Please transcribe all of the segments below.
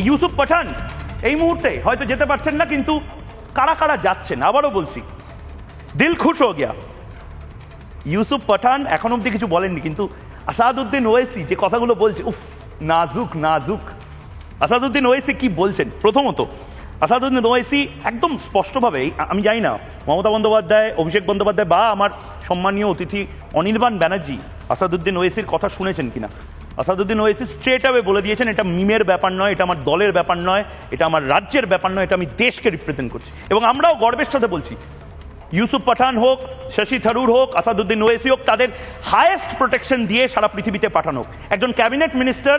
ইউসুফ পাঠান এই মুহূর্তে হয়তো যেতে পারছেন না, কিন্তু কারা কারা যাচ্ছেন আবারও বলছি, দিল খুশ হো গিয়া। ইউসুফ পাঠান এখন অব্দি কিছু বলেননি, কিন্তু আসাদুদ্দিন ওয়েসি যে কথাগুলো বলছে, উফ, নাজুক নাজুক। আসাদুদ্দিন ওয়েসি কি বলছেন? প্রথমত আসাদুদ্দিন ওয়েসি একদম স্পষ্টভাবে, আমি জানি না মমতা বন্দ্যোপাধ্যায়, অভিষেক বন্দ্যোপাধ্যায় বা আমার সম্মানীয় অতিথি অনির্বাণ ব্যানার্জি আসাদুদ্দিন ওয়েসির কথা শুনেছেন কিনা। আসাদুদ্দিন ওয়েসি স্ট্রেট অ্যাওয়ে বলে দিয়েছেন, এটা মিমের ব্যাপার নয়, এটা আমার দলের ব্যাপার নয়, এটা আমার রাজ্যের ব্যাপার নয়, এটা আমি দেশকে রিপ্রেজেন্ট করছি। এবং আমরাও গর্বের সাথে বলছি, ইউসুফ পাঠান হোক, শশী থারুর হোক, আসাদুদ্দিন ওয়েসি হোক, তাদের হায়েস্ট প্রোটেকশন দিয়ে সারা পৃথিবীতে পাঠানো হোক। একজন ক্যাবিনেট মিনিস্টার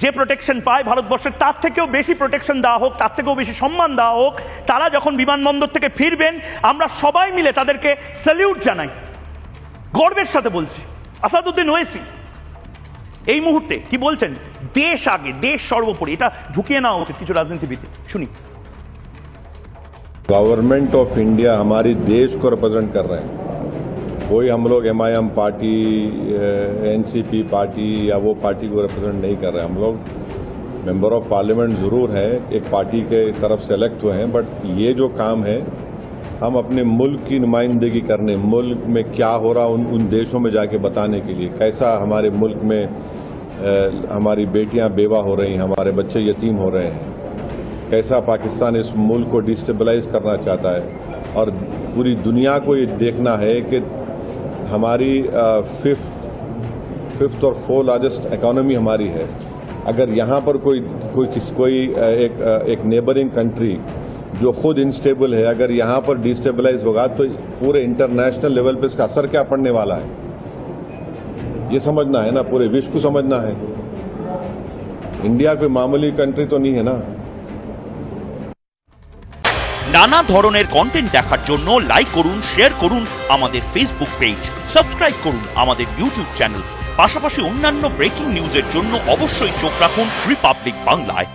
যে প্রোটেকশন পায় ভারতবর্ষের, তার থেকেও বেশি প্রোটেকশন দেওয়া হোক, তার থেকেও বেশি সম্মান দেওয়া হোক। তারা যখন বিমানবন্দর থেকে ফিরবেন, আমরা সবাই মিলে তাদেরকে স্যালিউট জানাই, গর্বের সাথে বলছি। আসাদুদ্দিন ওয়েসি এই মুহূর্তে কি বলছেন? দেশ আগে, দেশ সর্বোপরি, এটা ঢুকিয়ে নেওয়া উচিত কিছু রাজনীতিবিদ। শুনি। गवर्नमेंट ऑफ इंडिया हमारी देश को रिप्रेजेंट कर रहे हैं। कोई हम लोग एमआईएम पार्टी, एनसीपी पार्टी या वो पार्टी को रिप्रेजेंट नहीं कर रहे हैं। हम लोग मेंबर ऑफ पार्लियामेंट जरूर हैं, एक पार्टी के तरफ सेलेक्ट हुए हैं, बट ये जो काम है हम अपने मुल्क की नुमाइंदगी करने, मुल्क में क्या हो रहा उन देशों में जाके बताने के लिए, कैसा हमारे मुल्क में हमारी बेटियां बेवा हो रही हैं, हमारे बच्चे यतीम हो रहे हैं, कैसा पाकिस्तान इस मुल्क को डिस्टेबलाइज करना चाहता है। और पूरी दुनिया को ये देखना है कि हमारी फिफ्थ और 4th लार्जेस्ट इकोनॉमी हमारी है। अगर यहाँ पर कोई एक नेबरिंग कंट्री जो खुद इनस्टेबल है, अगर यहाँ पर डिस्टेबलाइज होगा तो पूरे इंटरनेशनल लेवल पे इसका असर क्या पड़ने वाला है, ये समझना है ना, पूरे विश्व को समझना है। इंडिया कोई मामूली कंट्री तो नहीं है ना। নানা ধরনের কন্টেন্ট দেখার জন্য লাইক করুন, শেয়ার করুন আমাদের ফেসবুক পেজ, সাবস্ক্রাইব করুন আমাদের ইউটিউব চ্যানেল। পাশাপাশি অন্যান্য ব্রেকিং নিউজের জন্য অবশ্যই চোখ রাখুন রিপাবলিক বাংলায়।